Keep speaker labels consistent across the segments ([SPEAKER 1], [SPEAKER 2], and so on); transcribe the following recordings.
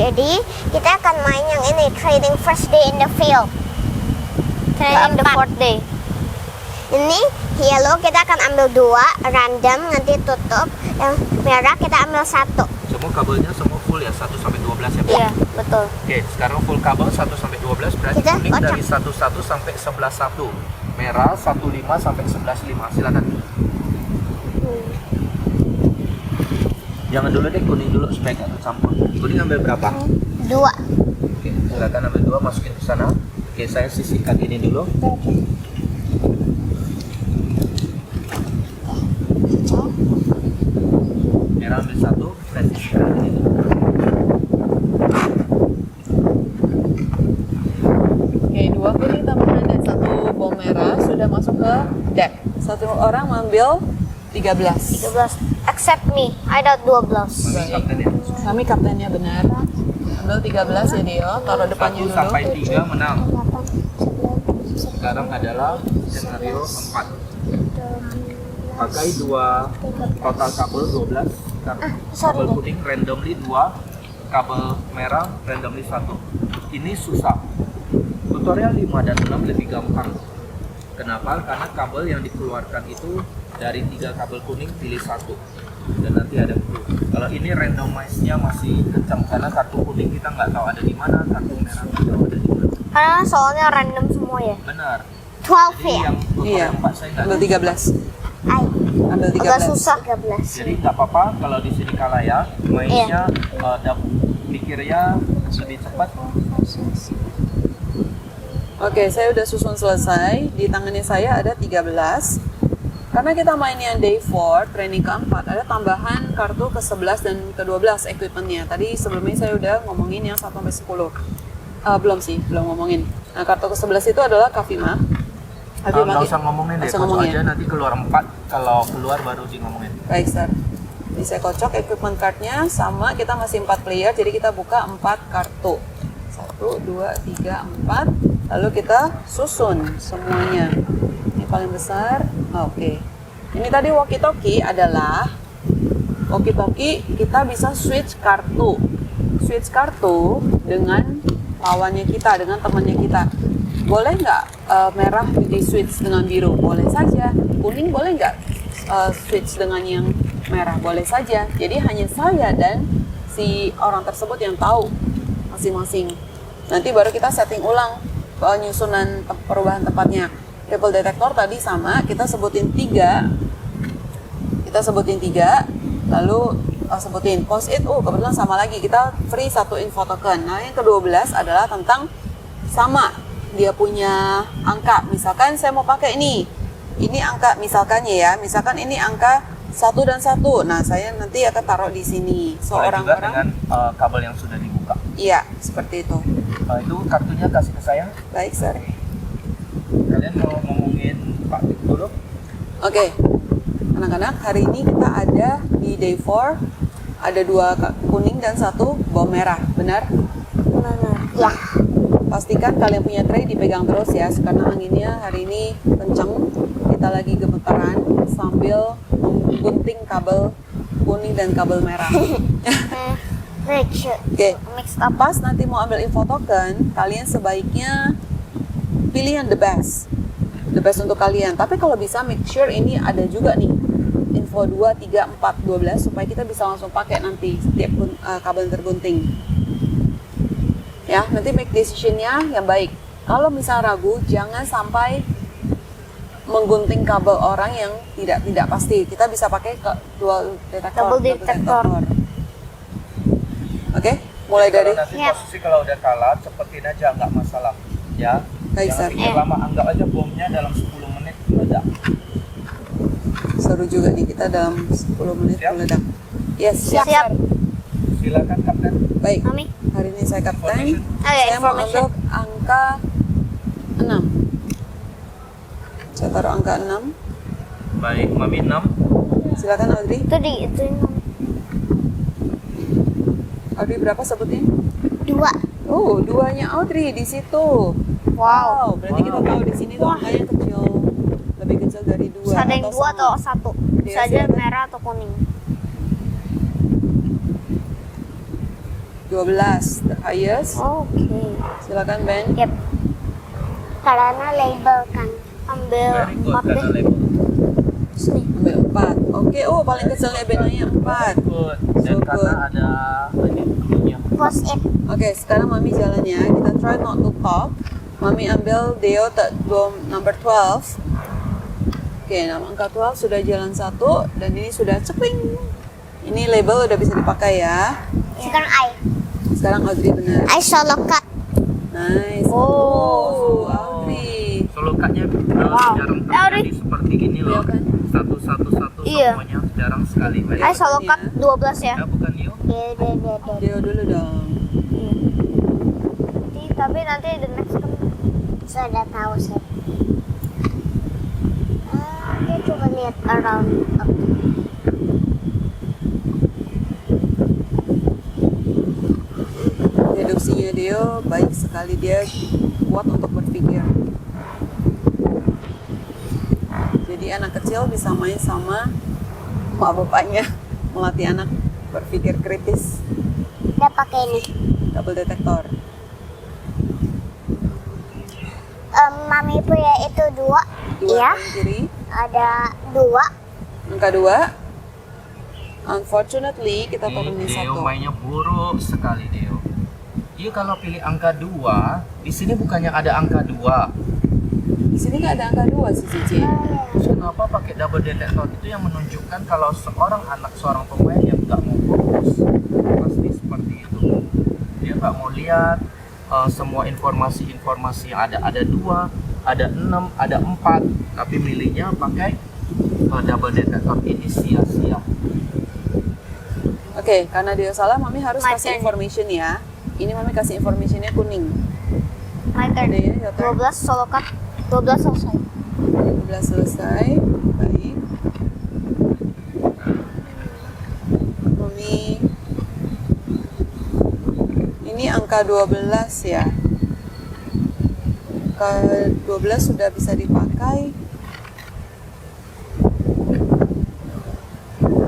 [SPEAKER 1] Jadi kita akan main yang ini, training first day in the field.
[SPEAKER 2] Training the fourth day.
[SPEAKER 1] Ini yellow kita akan ambil 2 random, nanti tutup. Yang merah kita ambil 1.
[SPEAKER 3] Semua kabelnya semua full ya, 1 sampai 12 ya.
[SPEAKER 2] Iya, betul.
[SPEAKER 3] Oke, sekarang full kabel 1 sampai 12, berarti
[SPEAKER 1] Kita
[SPEAKER 3] kuning
[SPEAKER 1] kocok.
[SPEAKER 3] dari 11 sampai 11.1. Merah 15 sampai 11.5. Silakan. Jangan dulu deh, kuning dulu supaya nggak tercampur. Kuning ambil berapa?
[SPEAKER 1] 2.
[SPEAKER 3] Oke, silakan ambil 2, masukin ke sana. Oke, saya sisihkan ini dulu. Merah ambil 1, dan sisihkan ini dulu.
[SPEAKER 4] Oke, 2 kuning tambahan dan 1 bom merah sudah masuk ke deck. Satu orang mengambil 13.
[SPEAKER 1] 12. Except me, I got 12.
[SPEAKER 3] Mami kapten ya.
[SPEAKER 4] Kami kaptennya benar. Ambil 13 ya Dio, taruh depannya
[SPEAKER 3] 1
[SPEAKER 4] dulu.
[SPEAKER 3] sampai 3 menang. Sekarang adalah skenario 4. Pakai 2 total kabel 12. Kabel kuning randomly 2, kabel merah randomly 1. Ini susah. Tutorial 5 dan 6 lebih gampang. Kenapa? Karena kabel yang dikeluarkan itu dari 3 kabel kuning pilih 1. Dan nanti ada clue. Kalau ini randomize-nya masih kencang karena kartu kuning kita nggak tahu ada di mana, kartu merah nggak tahu ada di mana.
[SPEAKER 1] Karena soalnya random semua ya.
[SPEAKER 3] Benar.
[SPEAKER 1] 12
[SPEAKER 3] Jadi
[SPEAKER 1] ya.
[SPEAKER 3] yang
[SPEAKER 4] Iya.
[SPEAKER 3] tutorial 4 saya nggak
[SPEAKER 4] Ambil 13.
[SPEAKER 1] Ay,
[SPEAKER 4] Ambil
[SPEAKER 1] agak
[SPEAKER 4] 13.
[SPEAKER 1] susah 13.
[SPEAKER 3] Jadi nggak apa-apa kalau di sini kalah ya, mainnya mikirnya lebih cepat.
[SPEAKER 4] Oke, saya udah susun selesai. Di tangannya saya ada 13. Karena kita main yang day 4, training keempat, ada tambahan kartu ke-11 dan ke-12 equipmentnya. Tadi sebelumnya saya udah ngomongin yang 1 sampai 10. Belum ngomongin. Nah, kartu ke-11 itu adalah Kafima.
[SPEAKER 3] Nggak usah ngomongin deh,
[SPEAKER 4] Nggak usah
[SPEAKER 3] kocok
[SPEAKER 4] ngomongin.
[SPEAKER 3] aja nanti keluar 4, kalau keluar baru di ngomongin.
[SPEAKER 4] Baik, Sir. Jadi saya kocok equipment cardnya sama, kita masih 4 player, jadi kita buka 4 kartu. 1, 2, 3, 4. Lalu kita susun semuanya. Ini paling besar. Oke. Ini tadi walkie-talkie adalah walkie-talkie kita bisa switch kartu. Switch kartu dengan lawannya kita, dengan temannya kita. Boleh nggak merah di switch dengan biru? Boleh saja. Kuning boleh nggak switch dengan yang merah? Boleh saja. Jadi hanya saya dan si orang tersebut yang tahu masing-masing. Nanti baru kita setting ulang penyusunan perubahan tempatnya. Triple detector tadi sama, kita sebutin 3. Lalu sebutin post-it, kebetulan sama lagi, kita free 1 info token. Nah, yang ke-12 adalah tentang sama, dia punya angka. Misalkan saya mau pakai ini angka misalkannya ya, misalkan ini angka 1 dan 1. Nah, saya nanti akan taruh di sini.
[SPEAKER 3] Boleh juga dengan kabel yang sudah dibuka.
[SPEAKER 4] Iya, seperti itu.
[SPEAKER 3] Itu kartunya kasih ke saya.
[SPEAKER 4] Baik, Sir.
[SPEAKER 3] Kalian mau ngomongin Pak Dik dulu?
[SPEAKER 4] Oke, anak-anak, hari ini kita ada di day 4, ada 2 kuning dan 1 bom merah, benar?
[SPEAKER 1] Ya.
[SPEAKER 4] Pastikan kalian punya tray dipegang terus ya, karena anginnya hari ini kencang. Kita lagi gemetaran sambil menggunting kabel kuning dan kabel merah.
[SPEAKER 1] Rich.
[SPEAKER 4] Oke,
[SPEAKER 1] Mixed up.
[SPEAKER 4] pas nanti mau ambil info token, kalian sebaiknya pilih yang the best untuk kalian. Tapi kalau bisa make sure ini ada juga nih info 2, 3, 4, 12 supaya kita bisa langsung pakai nanti setiap kabel tergunting. Ya, nanti make decision-nya yang baik. Kalau misal ragu, jangan sampai menggunting kabel orang yang tidak pasti. Kita bisa pakai dual detektor.
[SPEAKER 1] Double detector.
[SPEAKER 4] Oke, mulai dari
[SPEAKER 3] Nanti
[SPEAKER 1] Yap.
[SPEAKER 3] posisi kalau udah kalah, cepetin aja, nggak masalah. Ya.
[SPEAKER 4] Baik,
[SPEAKER 3] Jangan
[SPEAKER 4] Sir.
[SPEAKER 3] pikir lama, anggap aja bomnya dalam 10 menit meledak.
[SPEAKER 4] seru juga nih, kita dalam 10 menit
[SPEAKER 3] Siap?
[SPEAKER 4] meledak. Yes,
[SPEAKER 1] Siap.
[SPEAKER 4] Sir.
[SPEAKER 3] Silakan Kapten.
[SPEAKER 4] Baik,
[SPEAKER 1] Mami.
[SPEAKER 4] hari ini saya kapten.
[SPEAKER 3] Information.
[SPEAKER 4] Saya mau
[SPEAKER 1] information.
[SPEAKER 4] ambil angka 6. Saya taruh angka 6.
[SPEAKER 3] Baik, Mami 6.
[SPEAKER 4] Silakan Audrey.
[SPEAKER 1] Itu
[SPEAKER 4] Audrey berapa sebutnya?
[SPEAKER 1] 2.
[SPEAKER 4] Oh, 2-nya Audrey di situ. Wow, berarti kita tahu di sini tuh angkanya kecil. Lebih kecil dari 2
[SPEAKER 1] Ada yang 2 atau
[SPEAKER 4] sama.
[SPEAKER 1] 1. Bisa
[SPEAKER 4] Iya,
[SPEAKER 1] aja
[SPEAKER 4] silakan.
[SPEAKER 1] merah atau kuning.
[SPEAKER 4] 12, the highest.
[SPEAKER 2] Okay.
[SPEAKER 4] Silakan Ben.
[SPEAKER 2] Yep.
[SPEAKER 1] Karena label kan.
[SPEAKER 2] Ambil
[SPEAKER 3] Very good
[SPEAKER 2] 4 deh.
[SPEAKER 3] karena label.
[SPEAKER 2] Sini.
[SPEAKER 4] Ambil 4. Oke, oh paling kecilnya Benanya 4.
[SPEAKER 3] Good. Dan
[SPEAKER 4] So
[SPEAKER 3] karena
[SPEAKER 4] good.
[SPEAKER 3] ada ini dulunya.
[SPEAKER 1] Post it.
[SPEAKER 4] Oke, sekarang Mami jalannya. Kita try not to talk. Mami ambil Deo number 12. Oke, nama angka 12 sudah jalan 1 dan ini sudah cepling. Ini label udah bisa dipakai ya.
[SPEAKER 1] Sekarang I.
[SPEAKER 4] Sekarang Audrey benar.
[SPEAKER 1] I solo cut.
[SPEAKER 4] Nice.
[SPEAKER 2] Oh.
[SPEAKER 4] Audrey.
[SPEAKER 3] Solo cut-nya jarang terjadi seperti ini loh.
[SPEAKER 4] Iya kan?
[SPEAKER 3] Satu-satu
[SPEAKER 2] Iya.
[SPEAKER 3] semuanya jarang sekali.
[SPEAKER 2] I solo cut 12 ya.
[SPEAKER 3] Ya bukan Yo?
[SPEAKER 1] Dede.
[SPEAKER 4] Deo dulu dong.
[SPEAKER 2] Tapi nanti the next kan.
[SPEAKER 1] Sudah tahu saya. Dia coba lihat around.
[SPEAKER 4] Deduksinya Deo baik sekali, dia kuat untuk berpikir. Jadi anak kecil bisa main sama mak bapaknya, melatih anak berpikir kritis.
[SPEAKER 1] Dia pakai ini.
[SPEAKER 4] Double detektor.
[SPEAKER 1] Mami punya itu 2.
[SPEAKER 4] 2
[SPEAKER 1] Iya.
[SPEAKER 4] paling kiri.
[SPEAKER 1] Ada 2.
[SPEAKER 4] Angka 2. Unfortunately kita turunin
[SPEAKER 3] Deo
[SPEAKER 4] 1.
[SPEAKER 3] mainnya buruk sekali Deo. Dia kalau pilih angka 2, di sini bukannya ada angka 2.
[SPEAKER 4] Di sini nggak ada angka 2 sih Cici.
[SPEAKER 3] Terus kenapa pakai double detector itu yang menunjukkan kalau seorang pemain yang nggak mau fokus pasti seperti itu. Dia nggak mau lihat semua informasi yang ada 2, ada 6, ada 4, tapi milihnya pakai double detector ini sia-sia.
[SPEAKER 4] Oke, karena dia salah, Mami harus
[SPEAKER 2] My
[SPEAKER 4] kasih
[SPEAKER 2] turn.
[SPEAKER 4] information ya. Ini Mami kasih informationnya kuning.
[SPEAKER 2] My turn.
[SPEAKER 4] Ada ya, your turn.
[SPEAKER 2] 12 solo cut. 12 selesai.
[SPEAKER 4] 12 selesai. Baik. Mami. Ini angka 12 ya. Angka 12 sudah bisa dipakai.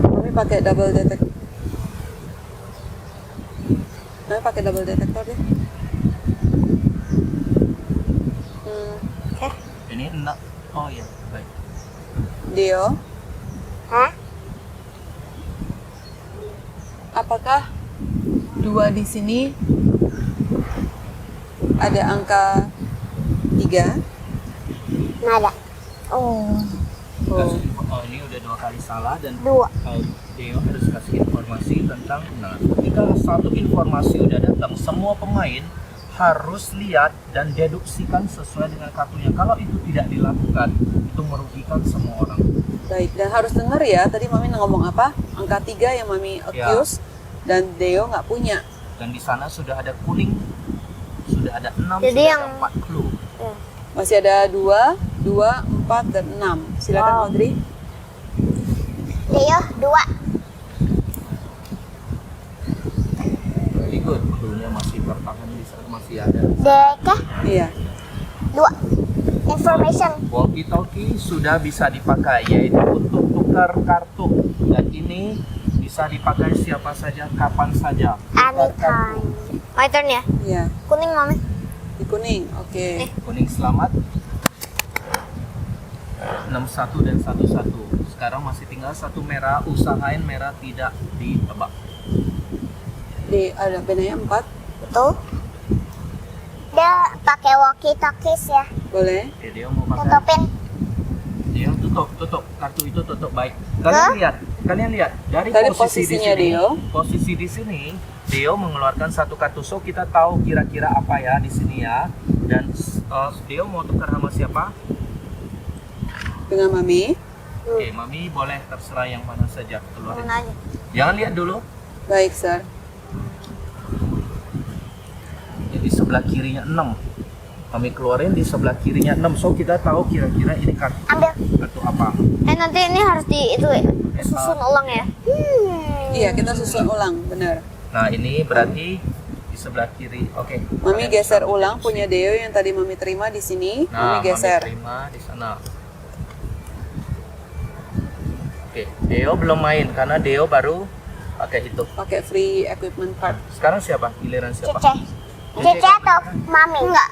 [SPEAKER 4] Mami pakai double detector. Mami pakai double detector deh.
[SPEAKER 3] Ini enak. Oh iya, baik.
[SPEAKER 4] Deo,
[SPEAKER 1] Hah?
[SPEAKER 4] apakah 2 di sini ada angka 3?
[SPEAKER 1] Nada.
[SPEAKER 2] Oh.
[SPEAKER 3] Oh, ini udah 2 kali salah dan
[SPEAKER 1] 2.
[SPEAKER 3] Deo harus kasih informasi tentang jika satu informasi udah datang, semua pemain harus lihat dan deduksikan sesuai dengan kartunya. Kalau itu tidak dilakukan, itu merugikan semua orang.
[SPEAKER 4] Baik, dan harus dengar ya, tadi Mami ngomong apa? Angka 3 yang Mami accuse dan Deo nggak punya.
[SPEAKER 3] Dan di sana sudah ada kuning, sudah ada 6,
[SPEAKER 2] Jadi
[SPEAKER 3] sudah
[SPEAKER 2] yang-
[SPEAKER 3] ada 4 clue.
[SPEAKER 4] Masih ada 2, 4, dan 6. Silakan
[SPEAKER 2] Wow.
[SPEAKER 4] Audrey.
[SPEAKER 1] Deo 2.
[SPEAKER 3] Very good. Clue-nya masih bertahan di sana, masih ada.
[SPEAKER 1] Deka
[SPEAKER 4] Iya.
[SPEAKER 1] 2. Information.
[SPEAKER 3] Walkie-talkie sudah bisa dipakai, yaitu untuk tukar kartu. Dan ini bisa dipakai siapa saja, kapan saja. Tukar kartu.
[SPEAKER 1] Anytime.
[SPEAKER 2] My turn ya.
[SPEAKER 4] Iya.
[SPEAKER 2] Kuning mami.
[SPEAKER 4] Di kuning. Oke.
[SPEAKER 3] Kuning selamat. 61 dan 11. Sekarang masih tinggal 1 merah. Usahain merah tidak ditebak.
[SPEAKER 4] Di ada benanya 4.
[SPEAKER 1] Betul. Dia pakai walkie talkies ya.
[SPEAKER 4] Boleh.
[SPEAKER 3] Oke, dia mau pakai.
[SPEAKER 1] Tutupin.
[SPEAKER 3] Dia tutup kartu itu tutup baik. Kalian lihat dari
[SPEAKER 4] Dari
[SPEAKER 3] posisi di
[SPEAKER 4] posisinya
[SPEAKER 3] sini.
[SPEAKER 4] Deo.
[SPEAKER 3] Posisi di sini, Deo mengeluarkan 1 kartu, so kita tahu kira-kira apa ya di sini ya. Dan Deo mau tukar sama siapa?
[SPEAKER 4] Dengan Mami.
[SPEAKER 3] Oke, Mami boleh terserah yang mana saja keluarin.
[SPEAKER 2] Mana aja.
[SPEAKER 3] Jangan lihat dulu.
[SPEAKER 4] Baik, Sir.
[SPEAKER 3] Jadi sebelah kirinya 6. Kami keluarin di sebelah kirinya 6. So kita tahu kira-kira ini kartu
[SPEAKER 1] Ambil.
[SPEAKER 3] apa.
[SPEAKER 2] Nanti ini harus di itu ya. Susun ulang ya.
[SPEAKER 4] Iya, kita susun ulang, benar.
[SPEAKER 3] Nah, ini berarti di sebelah kiri. Oke.
[SPEAKER 4] Mami
[SPEAKER 3] Kalian
[SPEAKER 4] geser
[SPEAKER 3] bisa
[SPEAKER 4] ulang
[SPEAKER 3] deduksi.
[SPEAKER 4] punya Deo yang tadi Mami terima di sini.
[SPEAKER 3] Nah,
[SPEAKER 4] Mami geser.
[SPEAKER 3] terima di sana. Oke, Deo belum main karena Deo baru pakai itu.
[SPEAKER 4] pakai free equipment card.
[SPEAKER 3] Sekarang siapa? Giliran siapa?
[SPEAKER 1] Cece. Cece atau Mami? Enggak.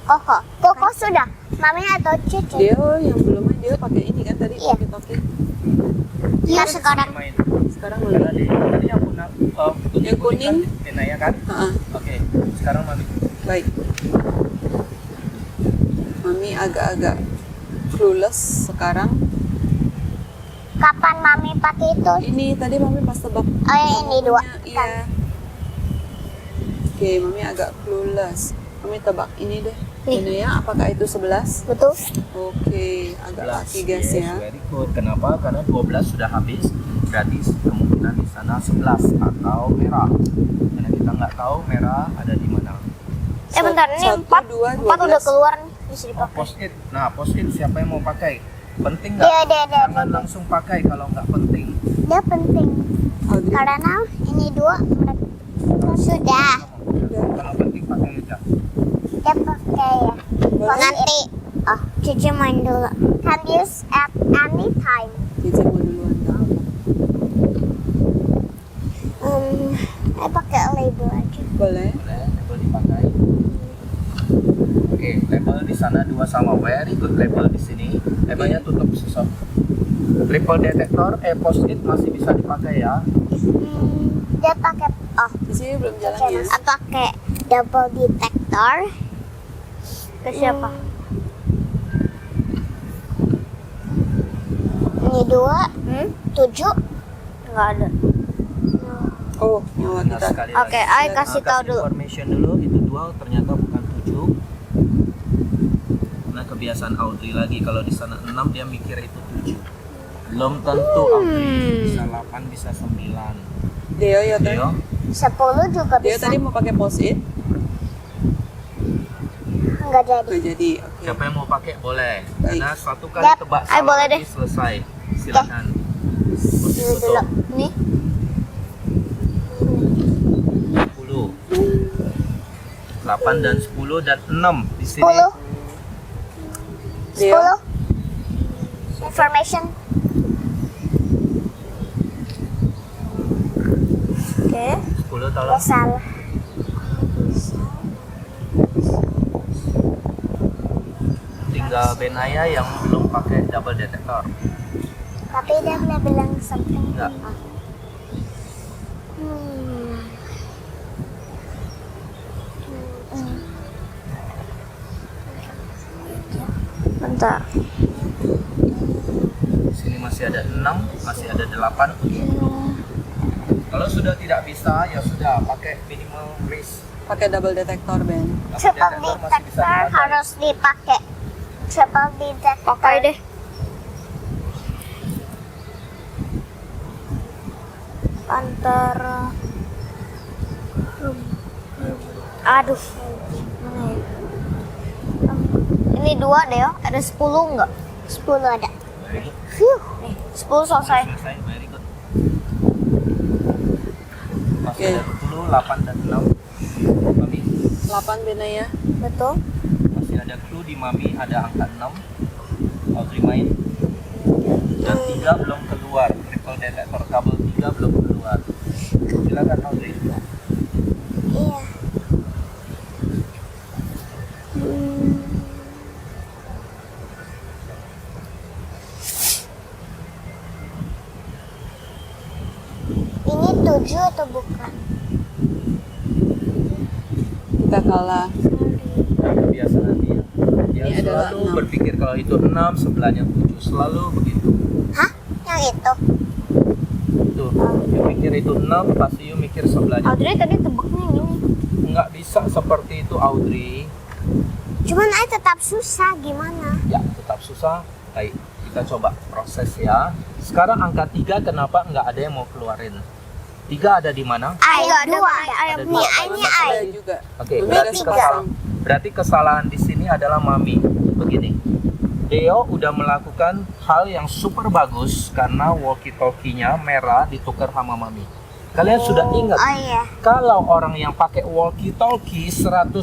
[SPEAKER 1] Koko. Koko sudah. Mami atau Cece?
[SPEAKER 4] Dia yang belum main, dia pakai ini kan tadi
[SPEAKER 1] Iya.
[SPEAKER 4] walkie-talkie.
[SPEAKER 1] Iya sekarang.
[SPEAKER 3] Main.
[SPEAKER 4] Sekarang
[SPEAKER 3] Karena
[SPEAKER 4] Mami.
[SPEAKER 3] tadi yang
[SPEAKER 4] Yang kuning.
[SPEAKER 3] kan Benaya kan?
[SPEAKER 4] Heeh.
[SPEAKER 3] Oke. Sekarang Mami.
[SPEAKER 4] Baik. Mami agak-agak clueless sekarang.
[SPEAKER 1] Kapan Mami pakai itu?
[SPEAKER 4] Ini tadi Mami pas tebak.
[SPEAKER 1] Oh yang ini dua.
[SPEAKER 4] Iya. Oke, Mami agak clueless. Mami tebak ini deh. Ini ya, apakah itu 11?
[SPEAKER 1] Betul.
[SPEAKER 4] Oke, agak laki guys
[SPEAKER 3] Yes,
[SPEAKER 4] ya.
[SPEAKER 3] very good. Kenapa? Karena 12 sudah habis. Berarti kemungkinan di sana 11 atau merah. Karena kita nggak tahu merah ada di mana.
[SPEAKER 2] Bentar, ini
[SPEAKER 4] 1,
[SPEAKER 2] 4
[SPEAKER 4] 2,
[SPEAKER 2] 4 udah
[SPEAKER 4] 12.
[SPEAKER 2] keluar nih. Bisa
[SPEAKER 3] Oh,
[SPEAKER 2] dipakai.
[SPEAKER 3] post-it. Nah, post-it siapa yang mau pakai? Penting nggak?
[SPEAKER 1] Dia.
[SPEAKER 3] Jangan langsung pakai kalau nggak penting.
[SPEAKER 1] Dia penting.
[SPEAKER 4] Audrey.
[SPEAKER 1] Karena ini dua sudah.
[SPEAKER 3] Kalau penting pakai aja.
[SPEAKER 1] Dia pakai ya. Nanti. Oh, Cici main dulu. Can use at any time.
[SPEAKER 4] Cici mau duluan kan?
[SPEAKER 1] Saya pakai label aja.
[SPEAKER 4] Boleh.
[SPEAKER 3] Boleh, label dipakai. Oke, label di sana 2 sama. Very good label di sini. Labelnya tutup susah. Triple detektor, post-it masih bisa dipakai ya.
[SPEAKER 1] Dia pakai
[SPEAKER 4] Cici belum jalan ya.
[SPEAKER 1] pakai double detector.
[SPEAKER 2] Ke siapa?
[SPEAKER 1] Ini 2, 7.
[SPEAKER 2] Enggak ada.
[SPEAKER 4] Oh, nyawa
[SPEAKER 3] Nah,
[SPEAKER 4] kita.
[SPEAKER 3] sekali
[SPEAKER 2] Oke,
[SPEAKER 3] lagi.
[SPEAKER 2] Ai kasih tahu dulu.
[SPEAKER 3] Information dulu, itu 2 ternyata bukan 7. Nah, kebiasaan Audrey lagi kalau di sana 6 dia mikir itu 7. Belum tentu Audrey bisa 8 bisa 9.
[SPEAKER 4] Deo ya tadi.
[SPEAKER 3] Deo,
[SPEAKER 1] 10 juga
[SPEAKER 4] Deo
[SPEAKER 1] bisa.
[SPEAKER 4] tadi mau pakai post-it.
[SPEAKER 1] Enggak jadi.
[SPEAKER 4] Nggak jadi. Oke.
[SPEAKER 3] siapa yang mau pakai boleh.
[SPEAKER 4] Baik.
[SPEAKER 3] Karena 1 kali
[SPEAKER 1] Yap.
[SPEAKER 3] tebak
[SPEAKER 2] Ai,
[SPEAKER 3] salah
[SPEAKER 2] boleh
[SPEAKER 3] nanti
[SPEAKER 2] deh.
[SPEAKER 3] selesai. Silakan. Posisi
[SPEAKER 1] Dulu dulu.
[SPEAKER 3] tutup.
[SPEAKER 2] Nih.
[SPEAKER 3] 10. 8 dan 10 dan 6 di sini.
[SPEAKER 1] 10.
[SPEAKER 4] Deo.
[SPEAKER 1] 10. Information.
[SPEAKER 2] Oke.
[SPEAKER 3] 10
[SPEAKER 1] Ya
[SPEAKER 3] tolong.
[SPEAKER 1] salah.
[SPEAKER 3] Tinggal Benaya yang belum pakai double detektor.
[SPEAKER 1] Tapi dia boleh bilang something.
[SPEAKER 3] Enggak.
[SPEAKER 2] Bentar.
[SPEAKER 3] Di sini masih ada 6, masih ada 8. Kalau sudah tidak bisa, ya sudah pakai minimal risk.
[SPEAKER 4] Pakai double detektor, Ben.
[SPEAKER 3] Double
[SPEAKER 1] Triple
[SPEAKER 3] detektor masih bisa
[SPEAKER 1] detector
[SPEAKER 3] dipakai.
[SPEAKER 1] harus dipakai. Triple detector.
[SPEAKER 2] Pakai deh. Antara aduh. Mana ya? Ini 2 deh, ya. Ada 10 enggak?
[SPEAKER 1] 10 ada.
[SPEAKER 3] Very good.
[SPEAKER 2] Nih, 10 selesai.
[SPEAKER 3] Selesai, very good.
[SPEAKER 4] Oke.
[SPEAKER 3] Masih ada 10, 8 dan 6. Mami,
[SPEAKER 4] 8 Benaya.
[SPEAKER 2] Betul.
[SPEAKER 3] masih ada clue di Mami ada angka 6. Audrey main. Dan 3 belum keluar. Triple detektor kabel 3 belum keluar. Silakan Audrey.
[SPEAKER 1] Iya. Ini 7 atau bukan?
[SPEAKER 4] Kita kalah.
[SPEAKER 3] Kebiasaan dia. Dia
[SPEAKER 4] Ini adalah
[SPEAKER 3] selalu
[SPEAKER 4] 6.
[SPEAKER 3] berpikir kalau itu 6, sebelahnya 7. Selalu begitu.
[SPEAKER 1] Hah? Yang itu?
[SPEAKER 3] Tuh, you mikir itu 6, pasti you mikir sebelahnya.
[SPEAKER 2] Audrey tadi tebaknya ini.
[SPEAKER 3] Nggak bisa seperti itu Audrey.
[SPEAKER 1] Cuman I tetap susah gimana?
[SPEAKER 3] Ya, tetap susah. Baik, kita coba proses ya. Sekarang angka 3 kenapa nggak ada yang mau keluarin? 3 ada di mana?
[SPEAKER 1] I
[SPEAKER 2] Nggak ada,
[SPEAKER 1] 2.
[SPEAKER 2] Bang. I
[SPEAKER 3] Ada
[SPEAKER 1] Ini
[SPEAKER 3] dua.
[SPEAKER 1] I, ini I.
[SPEAKER 4] Saya juga.
[SPEAKER 3] Oke,
[SPEAKER 4] Mami
[SPEAKER 3] berarti
[SPEAKER 4] ada
[SPEAKER 1] tiga.
[SPEAKER 3] berarti kesalahan di sini adalah Mami. Begini. Deo udah melakukan hal yang super bagus karena walkie-talkie-nya merah ditukar sama Mami. Kalian sudah ingat
[SPEAKER 1] Oh iya.
[SPEAKER 3] kalau orang yang pakai walkie-talkie 100%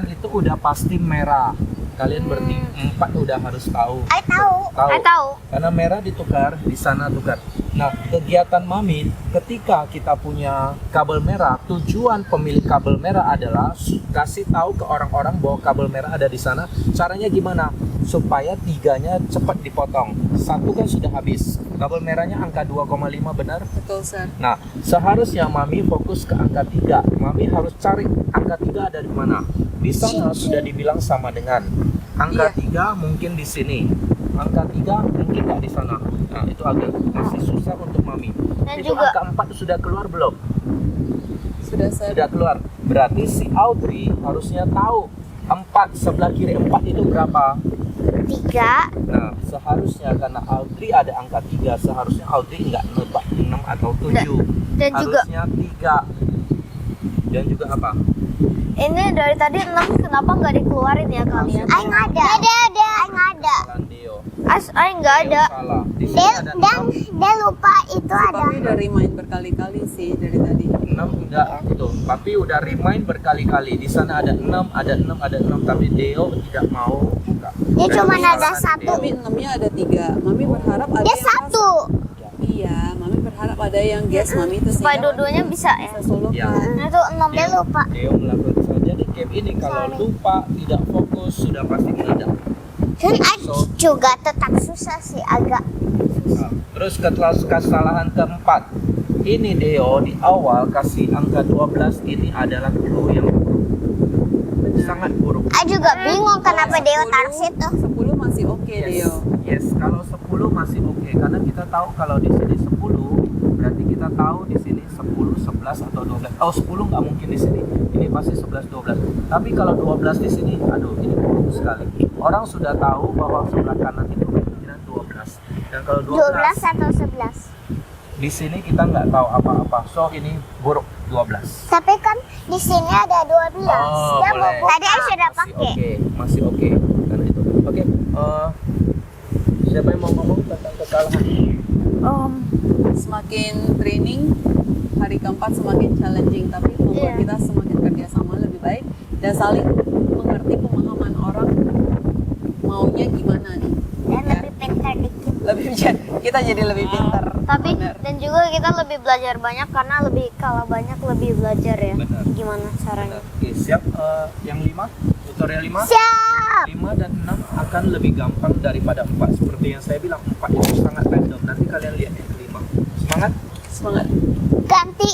[SPEAKER 3] itu udah pasti merah. Kalian berempat udah harus tahu.
[SPEAKER 1] I tahu.
[SPEAKER 3] Tahu.
[SPEAKER 2] I tahu.
[SPEAKER 3] Karena merah ditukar, di sana tukar. Nah, kegiatan Mami ketika kita punya kabel merah, tujuan pemilik kabel merah adalah kasih tahu ke orang-orang bahwa kabel merah ada di sana. Caranya gimana? Supaya 3-nya cepat dipotong. 1 kan sudah habis. Kabel merahnya angka 2,5 benar?
[SPEAKER 4] Betul, Sir.
[SPEAKER 3] Nah, seharusnya Mami fokus ke angka 3. Mami harus cari angka 3 ada di mana. Di sana sudah dibilang sama dengan angka 3 mungkin di sini. Angka 3 mungkin nggak di sana. Nah, itu agak masih susah untuk Mami.
[SPEAKER 2] Dan
[SPEAKER 3] Itu
[SPEAKER 2] juga-
[SPEAKER 3] angka 4 sudah keluar belum?
[SPEAKER 4] Sudah, Sir.
[SPEAKER 3] Sudah keluar. Berarti si Audrey harusnya tahu 4 sebelah kiri 4 itu berapa?
[SPEAKER 1] 3.
[SPEAKER 3] Nah, seharusnya karena Audrey ada angka 3, seharusnya Audrey nggak nebak 6 atau 7.
[SPEAKER 2] Dan juga-
[SPEAKER 3] harusnya 3. Dan juga apa?
[SPEAKER 2] Ini dari tadi 6 kenapa nggak dikeluarin ya kalian?
[SPEAKER 1] Ay nggak ada. Ay nggak ada.
[SPEAKER 3] Kesalahan Deo.
[SPEAKER 2] Ay nggak
[SPEAKER 3] Deo
[SPEAKER 2] ada.
[SPEAKER 3] salah. Di sini
[SPEAKER 1] Dia,
[SPEAKER 3] ada
[SPEAKER 1] dan
[SPEAKER 3] 6.
[SPEAKER 1] dia lupa itu ada.
[SPEAKER 4] Papi udah remind berkali-kali sih dari tadi.
[SPEAKER 3] 6 enggak itu. Papi udah remind berkali-kali. Di sana ada 6, ada 6, ada 6 tapi Deo tidak mau buka.
[SPEAKER 1] Dia
[SPEAKER 3] Dan
[SPEAKER 1] cuma ada
[SPEAKER 3] kesalahan
[SPEAKER 1] 1.
[SPEAKER 3] Deo.
[SPEAKER 4] Mami 6-nya ada 3. Mami berharap ada
[SPEAKER 1] Dia
[SPEAKER 4] yang
[SPEAKER 1] 1.
[SPEAKER 4] Iya, Mami berharap ada yang guess Mami itu
[SPEAKER 2] Supaya
[SPEAKER 4] sehingga
[SPEAKER 2] dua-duanya
[SPEAKER 4] Mami
[SPEAKER 2] bisa ya.
[SPEAKER 4] bisa solo
[SPEAKER 3] Ya.
[SPEAKER 4] kan.
[SPEAKER 1] Nah, itu 6 dia lupa.
[SPEAKER 3] Deo melakukan saja di game ini kalau lupa, tidak fokus sudah pasti meledak.
[SPEAKER 1] Dan juga tetap susah sih agak.
[SPEAKER 3] Nah, terus kesalahan keempat. Ini Deo di awal kasih angka 12 ini adalah clue yang sangat buruk.
[SPEAKER 1] Aku juga bingung kenapa
[SPEAKER 4] Kalau
[SPEAKER 1] Deo
[SPEAKER 4] 10
[SPEAKER 1] taruh situ.
[SPEAKER 4] 10 masih oke, Deo.
[SPEAKER 3] Yes, kalau 10 masih oke karena kita tahu kalau di sini 10 berarti kita tahu di sini 10, 11 atau 12. Oh, 10 nggak mungkin di sini. Ini pasti 11, 12. Tapi kalau 12 di sini, aduh, ini buruk sekali. Orang sudah tahu bahwa sebelah kanan itu kemungkinan 12. Dan kalau
[SPEAKER 1] 12 atau 11.
[SPEAKER 3] di sini kita nggak tahu apa-apa. So ini buruk 12.
[SPEAKER 1] Tapi kan di sini ada 12.
[SPEAKER 3] Oh,
[SPEAKER 1] Dia mau
[SPEAKER 3] boleh.
[SPEAKER 1] buka. Tadi aku sudah
[SPEAKER 3] Masih
[SPEAKER 1] pakai.
[SPEAKER 3] oke, masih oke. Karena itu. Oke, siapa yang mau ngomong tentang kesalahan?
[SPEAKER 4] Semakin training, hari keempat semakin challenging, tapi membuat
[SPEAKER 2] Iya.
[SPEAKER 4] kita semakin kerjasama lebih baik dan saling mengerti pemahaman orang maunya gimana nih.
[SPEAKER 1] Dan
[SPEAKER 4] Ya.
[SPEAKER 1] lebih pintar dikit.
[SPEAKER 4] Lebih kita jadi lebih pintar.
[SPEAKER 2] Tapi
[SPEAKER 4] Bener.
[SPEAKER 2] dan juga kita lebih belajar banyak karena lebih kalau banyak lebih belajar ya.
[SPEAKER 3] Benar.
[SPEAKER 2] Gimana caranya?
[SPEAKER 3] Oke, siap. Yang 5, tutorial 5.
[SPEAKER 1] Siap.
[SPEAKER 3] 5 dan 6 akan lebih gampang daripada 4. Seperti yang saya bilang, 4 itu sangat random. Nanti kalian lihat yang kelima. Semangat.
[SPEAKER 4] Semangat.
[SPEAKER 1] Ganti